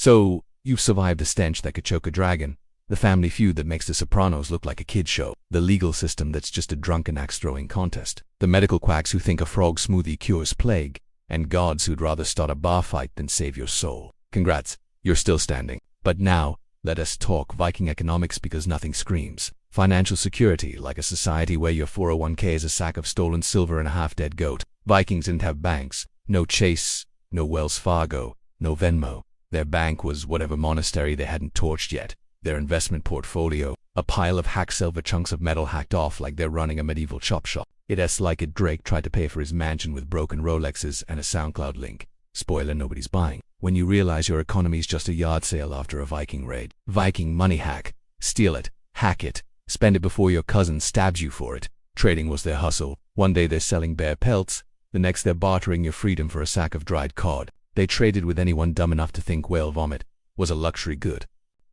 So, you've survived the stench that could choke a dragon, the family feud that makes The Sopranos look like a kid show, the legal system that's just a drunken axe-throwing contest, the medical quacks who think a frog smoothie cures plague, and gods who'd rather start a bar fight than save your soul. Congrats, you're still standing. But now, let us talk Viking economics, because nothing screams financial security like a society where your 401k is a sack of stolen silver and a half-dead goat. Vikings didn't have banks, no Chase, no Wells Fargo, no Venmo. Their bank was whatever monastery they hadn't torched yet. Their investment portfolio, a pile of Hacksilver chunks of metal hacked off like they're running a medieval chop shop. It's like it Drake tried to pay for his mansion with broken Rolexes and a SoundCloud link. Spoiler, nobody's buying. When you realize your economy's just a yard sale after a Viking raid. Viking money hack. Steal it, hack it, spend it before your cousin stabs you for it. Trading was their hustle. One day they're selling bear pelts, the next they're bartering your freedom for a sack of dried cod. They traded with anyone dumb enough to think whale vomit was a luxury good.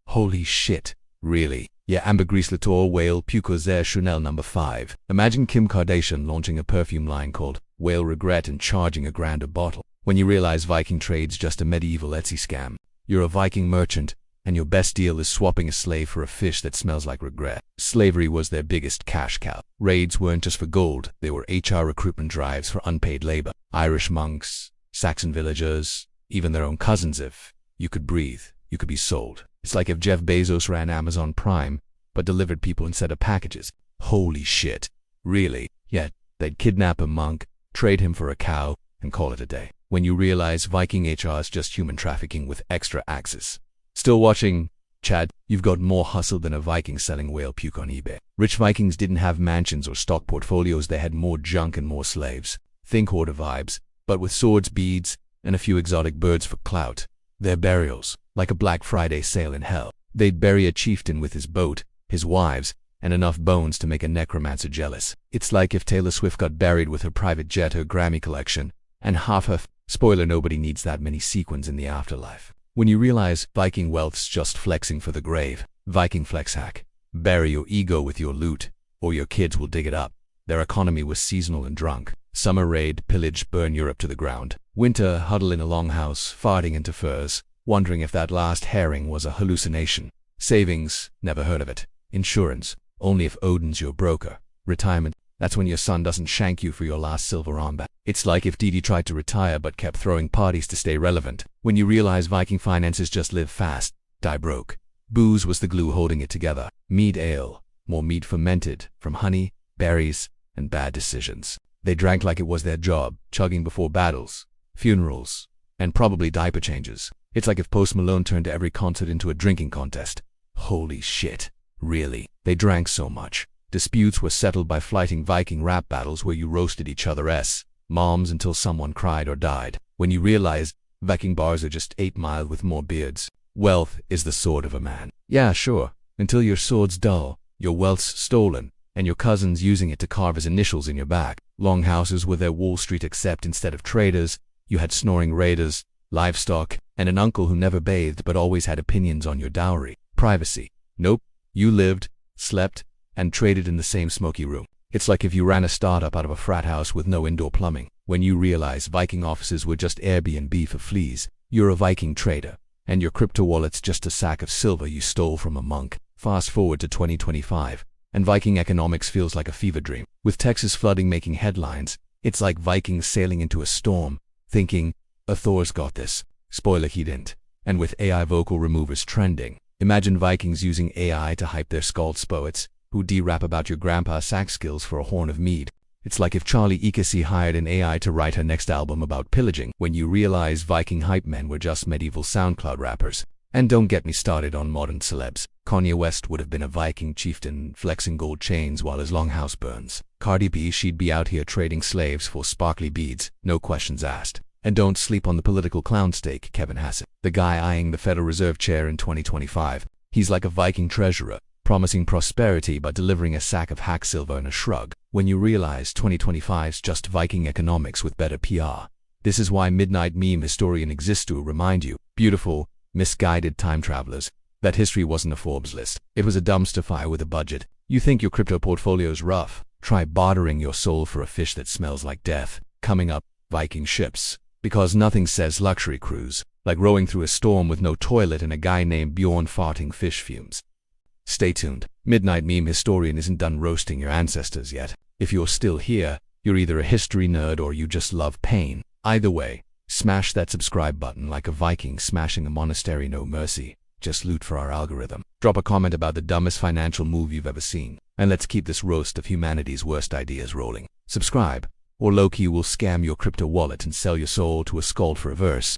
Holy shit, really? Yeah, ambergris Latour whale pucozer Chanel No. 5. Imagine Kim Kardashian launching a perfume line called Whale Regret and charging $1,000 a bottle. When you realize Viking trade's just a medieval Etsy scam. You're a Viking merchant, and your best deal is swapping a slave for a fish that smells like regret. Slavery was their biggest cash cow. Raids weren't just for gold, they were HR recruitment drives for unpaid labor. Irish monks, Saxon villagers, even their own cousins. If you could breathe, you could be sold. It's like if Jeff Bezos ran Amazon Prime, but delivered people instead of packages. Holy shit. Really? Yet, they'd kidnap a monk, trade him for a cow, and call it a day. When you realize Viking HR is just human trafficking with extra access. Still watching? Chad, you've got more hustle than a Viking selling whale puke on eBay. Rich Vikings didn't have mansions or stock portfolios, they had more junk and more slaves. Think hoarder vibes, but with swords, beads, and a few exotic birds for clout. Their burials, like a Black Friday sale in hell. They'd bury a chieftain with his boat, his wives, and enough bones to make a necromancer jealous. It's like if Taylor Swift got buried with her private jet, her Grammy collection, and half her spoiler, nobody needs that many sequins in the afterlife. When you realize Viking wealth's just flexing for the grave. Viking flex hack. Bury your ego with your loot, or your kids will dig it up. Their economy was seasonal and drunk. Summer raid, pillage, burn Europe to the ground. Winter, huddle in a longhouse, farting into furs, wondering if that last herring was a hallucination. Savings, never heard of it. Insurance, only if Odin's your broker. Retirement, that's when your son doesn't shank you for your last silver armband. It's like if Didi tried to retire but kept throwing parties to stay relevant. When you realize Viking finances just live fast, die broke. Booze was the glue holding it together. Mead ale, more mead fermented from honey, berries, and bad decisions. They drank like it was their job, chugging before battles, funerals, and probably diaper changes. It's like if Post Malone turned every concert into a drinking contest. Holy shit, really? They drank so much. Disputes were settled by flighting Viking rap battles where you roasted each other's moms until someone cried or died. When you realize Viking bars are just 8 Mile with more beards. Wealth is the sword of a man. Yeah, sure, until your sword's dull, your wealth's stolen, and your cousin's using it to carve his initials in your back. Longhouses were their Wall Street, except instead of traders, you had snoring raiders, livestock, and an uncle who never bathed but always had opinions on your dowry. Privacy. Nope. You lived, slept, and traded in the same smoky room. It's like if you ran a startup out of a frat house with no indoor plumbing. When you realize Viking offices were just Airbnb for fleas, you're a Viking trader, and your crypto wallet's just a sack of silver you stole from a monk. Fast forward to 2025, and Viking economics feels like a fever dream. With Texas flooding making headlines, it's like Vikings sailing into a storm, thinking, Thor's got this. Spoiler, he didn't. And with AI vocal removers trending, imagine Vikings using AI to hype their scald poets, who de-rap about your grandpa's sax skills for a horn of mead. It's like if Charlie Ikasi hired an AI to write her next album about pillaging. When you realize Viking hype men were just medieval SoundCloud rappers. And don't get me started on modern celebs. Kanye West would have been a Viking chieftain flexing gold chains while his longhouse burns. Cardi B, she'd be out here trading slaves for sparkly beads, no questions asked. And don't sleep on the political clown stake, Kevin Hassett, the guy eyeing the Federal Reserve chair in 2025. He's like a Viking treasurer, promising prosperity but delivering a sack of Hacksilver and a shrug. When you realize 2025's just Viking economics with better PR. This is why Midnight Meme Historian exists, to remind you, beautiful, misguided time travelers, that history wasn't a Forbes list. It was a dumpster fire with a budget. You think your crypto portfolio's rough? Try bartering your soul for a fish that smells like death. Coming up, Viking ships. Because nothing says luxury cruise like rowing through a storm with no toilet and a guy named Bjorn farting fish fumes. Stay tuned. Midnight Meme Historian isn't done roasting your ancestors yet. If you're still here, you're either a history nerd or you just love pain. Either way, smash that subscribe button like a Viking smashing a monastery. No mercy, just loot for our algorithm. Drop a comment about the dumbest financial move you've ever seen, and let's keep this roast of humanity's worst ideas rolling. Subscribe, or low-key will scam your crypto wallet and sell your soul to a skald for a verse.